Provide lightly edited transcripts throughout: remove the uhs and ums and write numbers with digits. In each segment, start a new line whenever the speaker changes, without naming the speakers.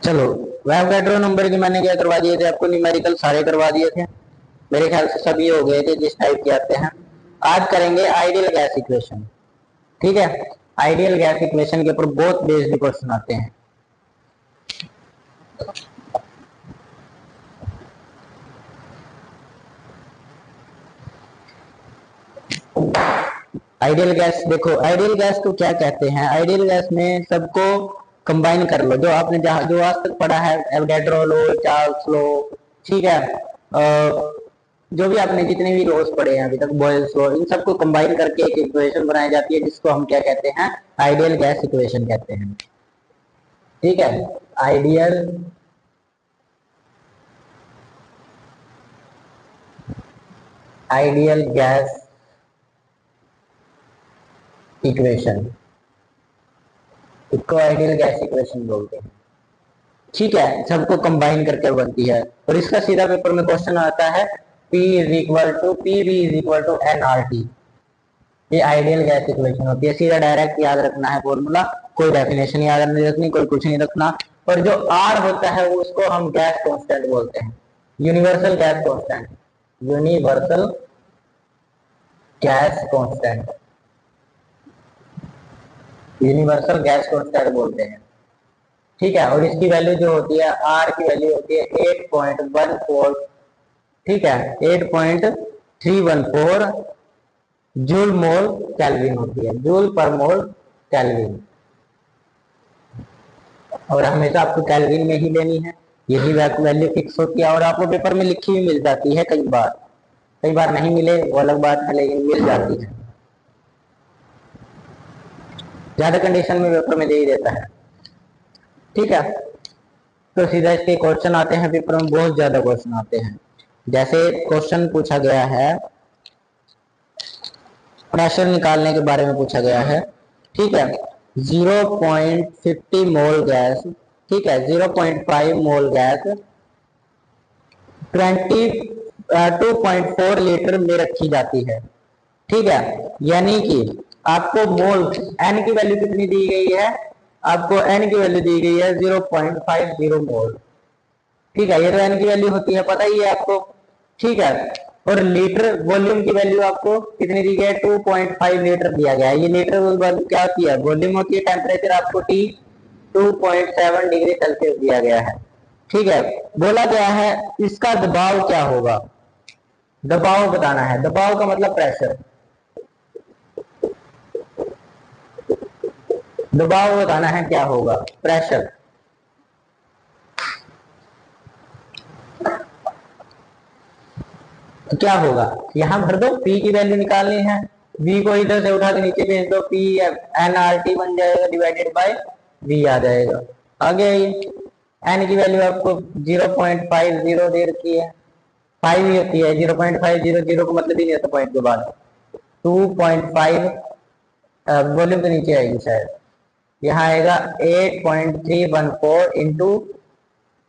चलो, वोगाड्रो नंबर की मैंने क्या करवा दिए थे आपको, न्यूमेरिकल सारे करवा दिए थे, मेरे ख्याल से सभी हो गए थे जिस टाइप के आते हैं। आज करेंगे आइडियल गैस इक्वेशन। ठीक है, आइडियल गैस इक्वेशन के ऊपर बहुत बेस्ड क्वेश्चन आते हैं। आइडियल गैस देखो, आइडियल गैस को क्या कहते हैं, आइडियल गैस में सबको कंबाइन कर लो, जो आपने जो आज तक पढ़ा है, एवोगैड्रो लो, चार्ल्स लो, ठीक है, जो भी आपने जितने भी लॉज पढ़े हैं अभी तक, बॉयल्स लॉ, इन सबको कंबाइन करके एक इक्वेशन बनाई जाती है जिसको हम क्या कहते हैं, आइडियल गैस इक्वेशन कहते हैं। ठीक है, आइडियल गैस इक्वेशन, इसको आइडियल गैस इक्वेशन बोलते हैं। ठीक है, सबको कंबाइन करके बनती है, और इसका सीधा पेपर में क्वेश्चन आता है P is equal to NRT। ये आइडियल गैस इक्वेशन होती है, सीधा डायरेक्ट याद रखना है फॉर्मूला, कोई डेफिनेशन याद नहीं रखनी, कोई कुछ नहीं रखना। और जो R होता है वो उसको हम गैस कांस्टेंट बोलते हैं, universal gas constant, universal gas constant, universal gas constant बोलते हैं। ठीक है, और इसकी वैल्यू जो होती है, R की वैल्यू होती है 8.14, ठीक है, 8.314 जूल मोल केल्विन होती है, जूल पर मोल केल्विन, और हमेशा आपको केल्विन में ही लेनी है, यही वैल्यू फिक्स होती है, और आपको पेपर में लिखी हुई मिल जाती है, कई बार नहीं मिले वो अलग बात है, लेकिन मिल जाती है, ज्यादा कंडीशन में पेपर में दे ही देता है। ठीक है, तो सीधा इसके क्वेश्चन आते हैं, पेपर में बहुत ज्यादा क्वेश्चन आते हैं। जैसे क्वेश्चन पूछा गया है, प्रेशर निकालने के बारे में पूछा गया है। ठीक है, 0.50 मोल गैस, ठीक है, 0.5 मोल गैस 2.4 लीटर में रखी जाती है। ठीक है, यानी कि आपको मोल एन की वैल्यू कितनी दी गई है, आपको एन की वैल्यू दी गई है 0.50 मोल। ठीक है, ये तो एन की वैल्यू होती है, पता ही है आपको। ठीक है, और लीटर वॉल्यूम की वैल्यू आपको कितनी दी गई है, 2.5 लीटर दिया गया है। ये लीटर वॉल्यूम क्या होती है, वॉल्यूम होती है, टेम्परेचर आपको T 2.7 डिग्री सेल्सियस दिया गया है। ठीक है, बोला गया है इसका दबाव क्या होगा, दबाव बताना है, दबाव का मतलब प्रेशर, दबाव बताना है क्या होगा, प्रेशर। तो क्या होगा, यहां भर दो, P की वैल्यू निकालनी है, V को इधर से उठा के नीचे भेज दो, P NRT बन जाएगा, डिवाइडेड बाय V आ जाएगा। आगे N की वैल्यू आपको 0.50 दे रखी है, 5 ही होती है, 0.500 जीरो का मतलब ही नहीं होता पॉइंट के बाद, 2.5 वॉल्यूम के नीचे आएगी शायद, यहाँ आएगा 8.314 इंटू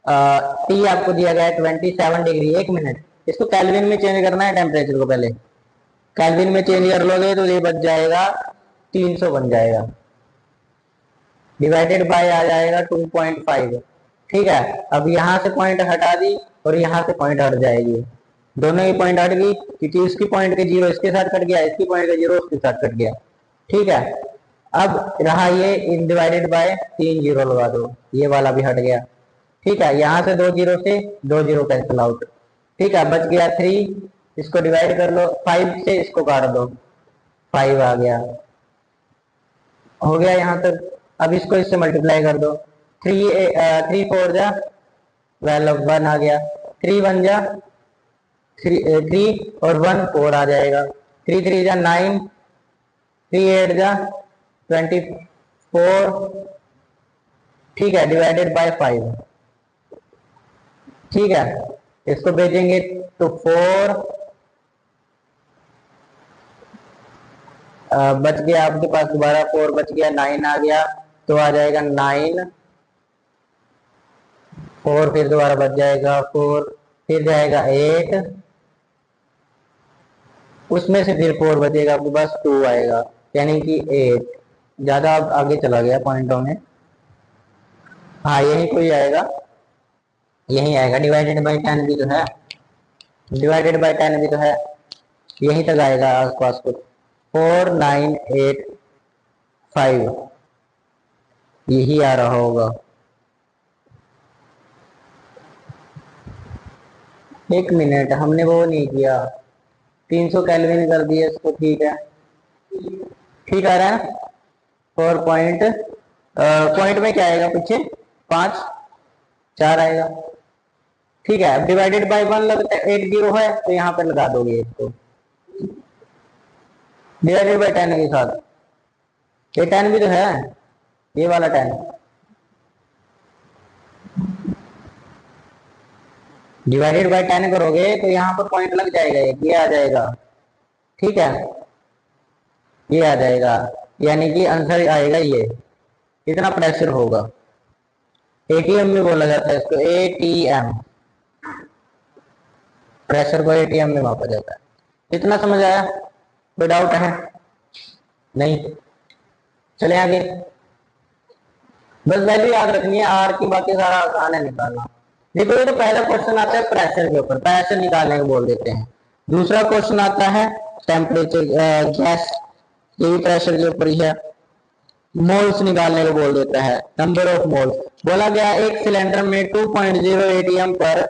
T आपको दिया गया है 27 डिग्री। 1 मिनट, इसको केल्विन में चेंज करना है टेम्परेचर को, पहले केल्विन में चेंज कर लोगे तो ये बच जाएगा 300 बन जाएगा, डिवाइडेड बाय आ जाएगा 2.5। ठीक है, अब यहाँ से पॉइंट हटा दी और यहाँ से पॉइंट हट जाएगी, दोनों ही पॉइंट हट गई, क्योंकि इसकी पॉइंट के जीरो इसके साथ कट गया, इसकी पॉइंट का जीरो उसके साथ कट गया। ठीक है, अब रहा ये इन डिवाइडेड बाय 3 जीरो लगा दो, ये वाला भी हट गया। ठीक है, यहाँ से 2 जीरो से 2 जीरो कैंसिल आउट। ठीक है, बच गया 3, इसको डिवाइड कर लो, 5 से इसको काट दो, 5 आ गया, हो गया यहाँ तक। अब इसको इससे मल्टीप्लाई कर दो, 3 4 जा 12, 1 आ गया, 3 1 जा 3 और 1 4 आ जाएगा, 3 3 जा 9, 3 8 जा 24। ठीक है, डिवाइडेड बाय 5। ठीक है, इसको भेजेंगे तो 4 बच गया आपके पास, दोबारा 4 बच गया, 9 आ गया, तो आ जाएगा 9, 4 फिर दोबारा बच जाएगा 4, फिर जाएगा 8, उसमें से फिर 4 बचेगा, आपके पास 2 आएगा, यानी कि 8। ज्यादा आगे चला गया पॉइंटों में। हाँ यही कोई आएगा, यही आएगा, डिवाइडेड बाई 10 भी तो है, डिवाइडेड बाई 10 भी तो है, यही तक आएगा आसपास कुछ। 4985 यही आ रहा होगा। एक मिनट, हमने वो नहीं किया, 300 केल्विन कर दिया इसको, ठीक है, ठीक आ रहा है। 4 पॉइंट, पॉइंट में क्या आएगा पीछे, 5 4 आएगा, ठीक है। अब डिवाइडेड बाई 1 लगता है, 8 0 है तो यहाँ पे लगा दोगे इसको, डिवाइडेड बाई 10 के साथ। ये 10 भी तो है, ये वाला 10 डिवाइडेड बाई 10 करोगे तो यहाँ पर पॉइंट लग जाएगा, ये आ जाएगा, ठीक है, ये आ जाएगा, यानी कि आंसर आएगा ये, कितना प्रेशर होगा। एटीएम में बोला जाता है इसको, एटीएम, प्रेशर को एटीएम में मापा जाता है। इतना समझ आया, कोई डाउट है? नहीं, चले आगे। बस वैल्यू याद रखनी है आर की, बाकी सारा आसान है निकालना। देखो ये तो पहला क्वेश्चन आता है प्रेशर के ऊपर, प्रेशर निकालने को बोल देते हैं। दूसरा क्वेश्चन आता है टेम्परेचर, गैस, ये भी प्रेशर के ऊपर ही है। मोल्स निकालने को बोल देता है, नंबर ऑफ मोल्स। बोला गया एक सिलेंडर में 2.0 एटीएम पर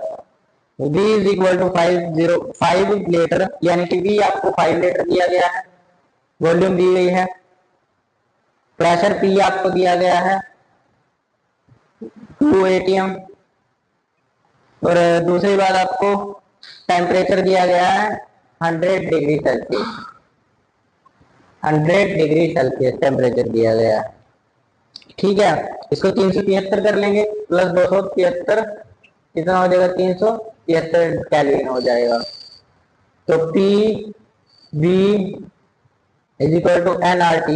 V is equal to 5 litre, यानी कि V आपको 5 लीटर दिया गया है, वॉल्यूम दी गई है, प्रेशर P आपको दिया गया है 2 एटीएम, और दूसरी बात आपको टेम्परेचर दिया गया है 100 degree Celsius, 100 degree Celsius temperature दिया गया है, ठीक है। इसको 373 कर लेंगे, प्लस 273 कितना हो जाएगा, 373 केल्विन हो जाएगा। तो P V is equal to nRT।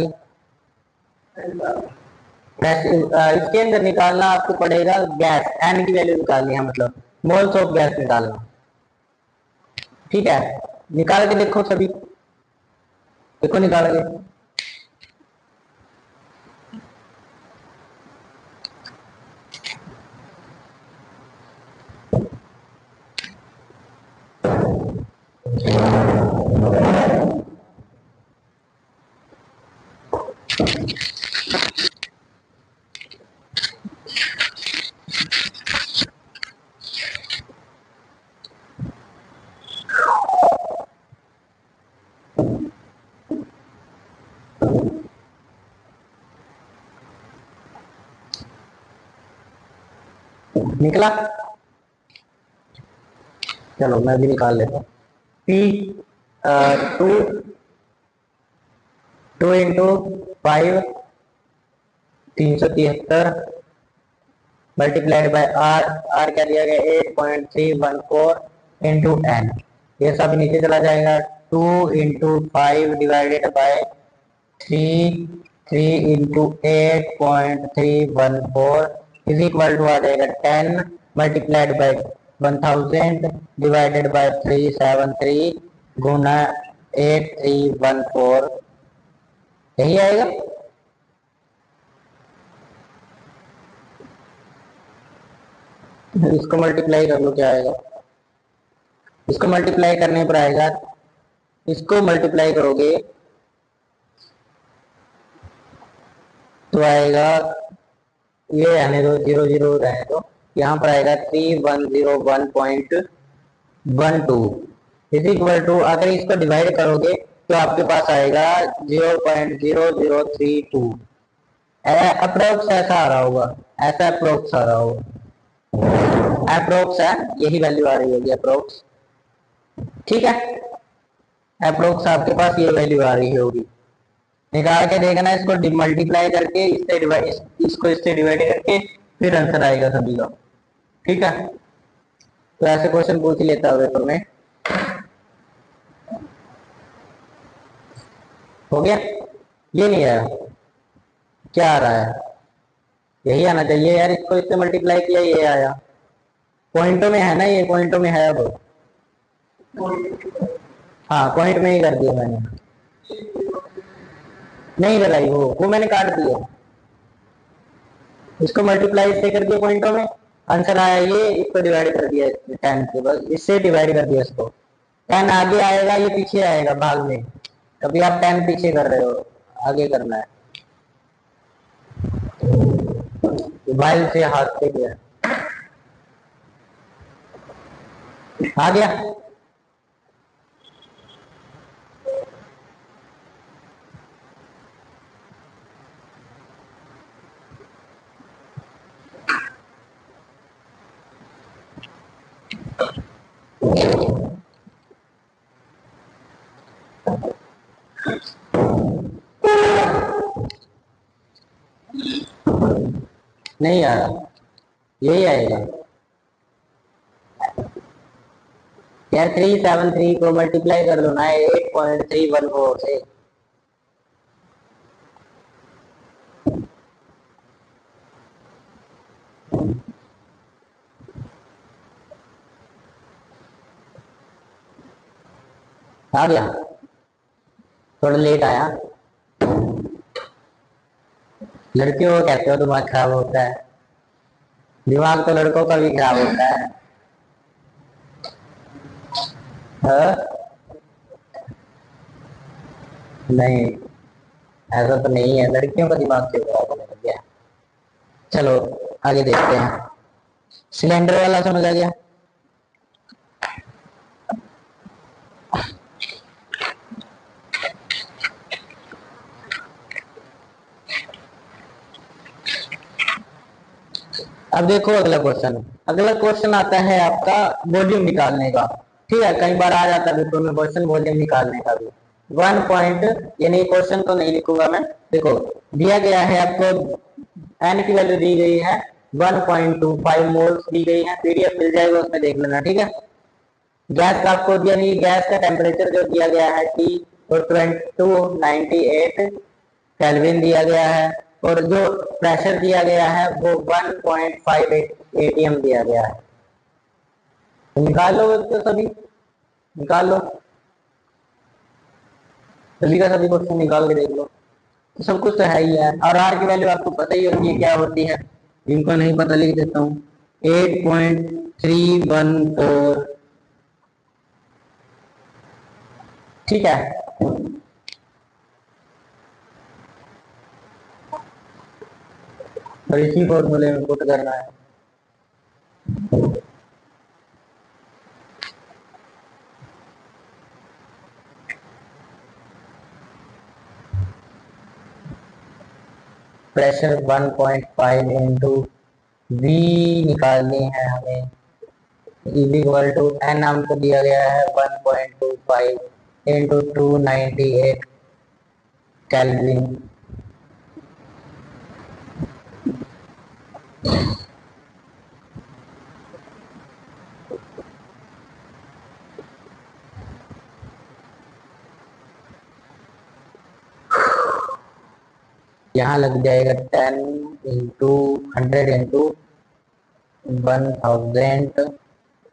इसके अंदर निकालना आपको पड़ेगा गैस, n की वैल्यू निकालनी है, मतलब मोल्स ऑफ गैस निकालना, ठीक है। निकाल के देखो सभी, देखो निकाल के। निकला, चलो मैं भी निकाल लेता हूँ। P 2 into 5 373 multiplied by R, R क्या दिया गया 8.314 इंटू एन, ये सब नीचे चला जाएगा। 2 into 5 divided by 3 into 8.314 is equal to आ जाएगा 10 मल्टीप्लाइड बाय 1000 डिवाइडेड बाय 373 गुना 8314, यही आएगा। इसको मल्टीप्लाई कर लो, क्या आएगा, इसको मल्टीप्लाई करने पर आएगा, इसको मल्टीप्लाई करोगे तो आएगा, ये आने दो, 0 0 रहने दो, यहाँ पर आएगा 3101.12 इज इक्वल टू, अगर इसको डिवाइड करोगे तो आपके पास आएगा 0.0032, अप्रोक्स ऐसा आ रहा होगा, ऐसा अप्रोक्स आ रहा होगा, अप्रोक्स है, यही वैल्यू आ रही होगी अप्रोक्स, ठीक है। अप्रोक्स आपके पास ये वैल्यू आ रही होगी, निकाल के देखना, इसको मल्टीप्लाई करके इसको इससे डिवाइड करके फिर आंसर आएगा सभी का, ठीक है। तो ऐसे क्वेश्चन पूछ लेता है पेपर में, हो गया। ये नहीं आया, क्या आ रहा है, यही आना चाहिए यार, इसको इससे मल्टीप्लाई किया ये आया, पॉइंटों में है ना, ये पॉइंटों में है। अब हाँ पॉइंट में ही कर दिया मैंने, नहीं लगाई वो मैंने काट दिया, इसको मल्टीप्लाई इससे कर दिया पॉइंटों में, आंसर आया ये, इसको डिवाइड कर दिया 10 से, बस इससे डिवाइड कर दिया इसको। 10 आगे आएगा ये पीछे आएगा भाग में, कभी आप 10 पीछे कर रहे हो, आगे करना है। मोबाइल से हाथ से गया आ गया। नहीं आ रहा, यही आएगा यार। 373 को मल्टीप्लाई कर लो ना 8.314 से, आ गया, थोड़ा लेट आया। लड़कियों को कहते हो दिमाग खराब होता है, दिमाग तो लड़कों का भी खराब होता है। नहीं ऐसा तो नहीं है, लड़कियों का दिमाग क्यों खराब होने लग गया। चलो आगे देखते हैं, सिलेंडर वाला समझ आ गया। अब देखो अगला क्वेश्चन, अगला क्वेश्चन आता है आपका वॉल्यूम निकालने का। ठीक है, कई बार आ जाता है पेपर में क्वेश्चन वॉल्यूम निकालने का भी। 1 पॉइंट, यानी क्वेश्चन तो नहीं लिखूंगा मैं, देखो दिया गया है आपको, एन की वैल्यू दी गई है 1.25 मोल्स दी गई है, पीडीएफ मिल जाएगा उसमें देख लेना। ठीक है, गैस का आपको दिया नहीं, गैस का टेम्परेचर जो दिया गया है T और 2298 केल्विन दिया गया है, और जो प्रेशर दिया गया है वो 1.58 atm दिया गया है। तो निकाल लो तो सभी, निकाल लो सभी का सभी क्वेश्चन निकाल के देख लो, तो सब कुछ तो है ही है। और आर की वैल्यू आपको पता ही होती है क्या होती है, इनको नहीं पता लिख देता हूँ 8.314। ठीक है, और इसी फॉर्मूले में पुट करना है। प्रेशर 1.5 इंटू वी निकालनी है हमें, इज इक्वल टू एन हमको दिया गया है 1.25 इंटू 298 केल्विन। यहाँ लग जाएगा 10 इंटू 100 इंटू 1000,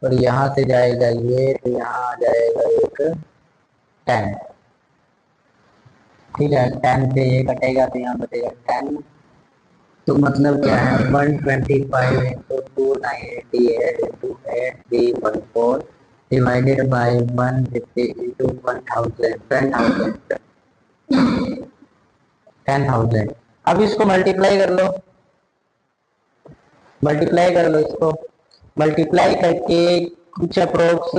और यहाँ से जाएगा ये, तो यहाँ आ जाएगा एक 10। ठीक है, 10 से ये कटेगा तो यहाँ बचेगा 10, तो मतलब क्या है 125 into 298 into 8314 divided by 150 into 1000 10,000। अब इसको मल्टीप्लाई कर लो, मल्टीप्लाई कर लो इसको, मल्टीप्लाई करके कुछ अप्रोक्स,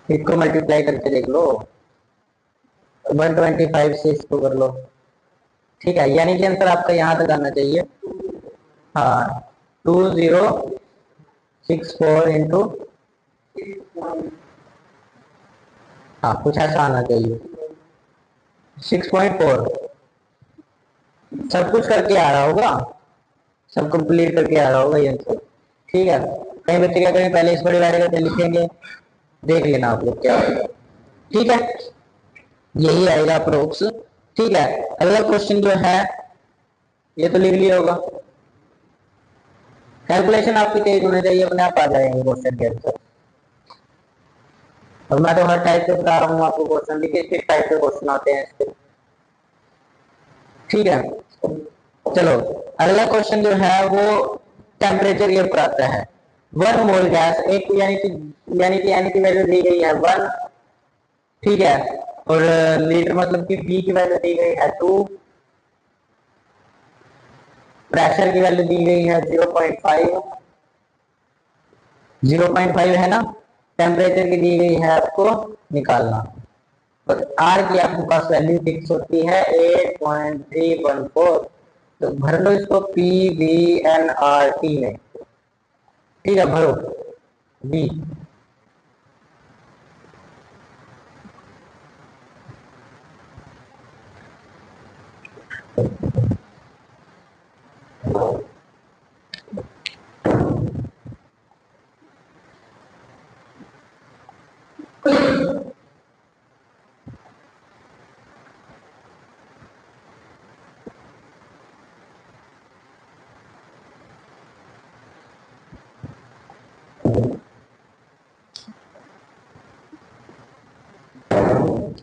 इसको मल्टीप्लाई करके देख लो 125 से इसको कर लो। ठीक है, यानी कि आंसर आपका यहाँ तक आना चाहिए। हाँ 2064 इंटू, हाँ कुछ ऐसा आना चाहिए 6.4, सब कुछ करके आ रहा होगा, सब कंप्लीट करके आ रहा होगा ये आंसर। ठीक है, कहीं बच्चे क्या करें, पहले इसको डिवाइड करके लिखेंगे, देख लेना आप लोग क्या होगा। ठीक है, यही आएगा अप्रोक्स। ठीक है, अगला क्वेश्चन जो है ये तो लिख लिया होगा, कैलकुलेशन आपकी तेज होनी चाहिए, अपने आप आ जाएंगे क्वेश्चन के आंसर। और मैं तो हर टाइप के बता रहा हूँ आपको क्वेश्चन, देखिए किस टाइप के क्वेश्चन आते हैं इसके। ठीक है, चलो अगला क्वेश्चन जो है वो टेम्परेचर के ऊपर आता है। 1 मोल गैस, एक यानी कि एन की वैल्यू दी गई है 1, ठीक है, और लीटर मतलब कि बी की वैल्यू दी गई है 2, प्रेशर की वैल्यू दी गई है 0.5, 0.5 है ना, टेम्परेचर की दी गई है आपको निकालना, और आर की आपके पास वैल्यू फिक्स होती है 8.314, तो भर लो इसको P V N R T में, ठीक है, भरो बी।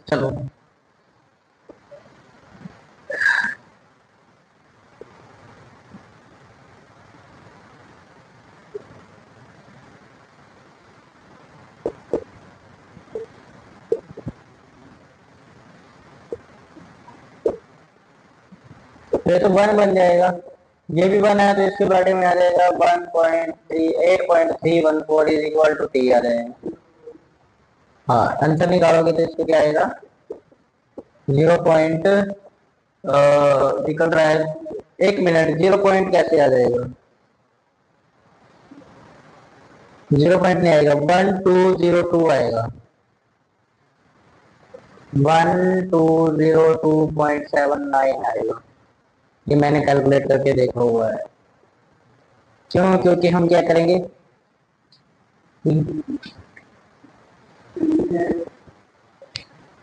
चलो ये तो 1 बन जाएगा, ये भी 1 है तो इसके बारे में आ जाएगा 1.38.314 इज इक्वल टू टी आ जाएगा। हाँ, आंसर निकालोगे तो इसको क्या आएगा, 0 पॉइंट निकल रहा है, 1 मिनट, 0 पॉइंट कैसे आ जाएगा, 0 पॉइंट नहीं आएगा, 1202 आएगा, 1202.79 आएगा, ये मैंने कैलकुलेट करके देखा हुआ है। क्यों, क्योंकि हम क्या करेंगे,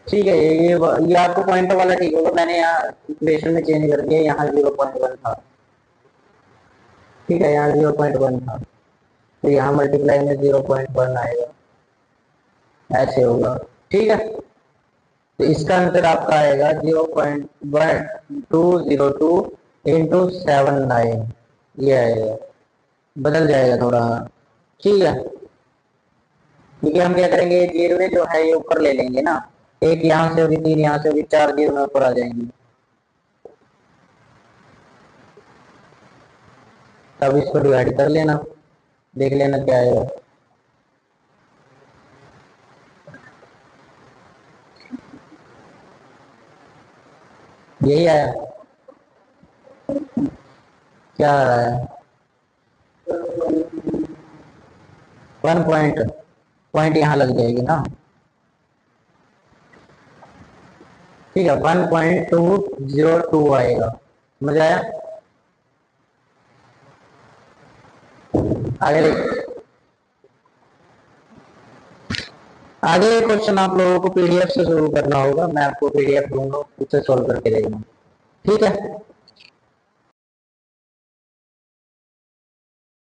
ठीक है, ये आपको पॉइंट वाला ठीक होगा, मैंने यहाँ इक्वेशन में चेंज कर दिया, यहाँ 0.1 था, ठीक है, यहाँ 0.1 था, तो यहाँ मल्टीप्लाई में 0.1 आएगा, ऐसे होगा, ठीक है, तो इसका आंसर आपका आएगा 0.1202 इंटू 79, ये आएगा, बदल जाएगा थोड़ा, ठीक है, क्योंकि हम क्या करेंगे, जीरो जो है ये ऊपर ले लेंगे ना, एक यहाँ से होगी, 3 यहाँ से होगी, 4 जीरो में ऊपर आ जाएंगी, तब इसको डिवाइड कर लेना, देख लेना क्या आएगा। यही आया, क्या आ रहा है, 1 पॉइंट यहाँ लग जाएगी ना, ठीक है, 1.202 आएगा, समझ आया। आगे आगे क्वेश्चन आप लोगों को पीडीएफ से शुरू करना होगा, मैं आपको पीडीएफ दूंगा, उससे सॉल्व करके देगा, ठीक है।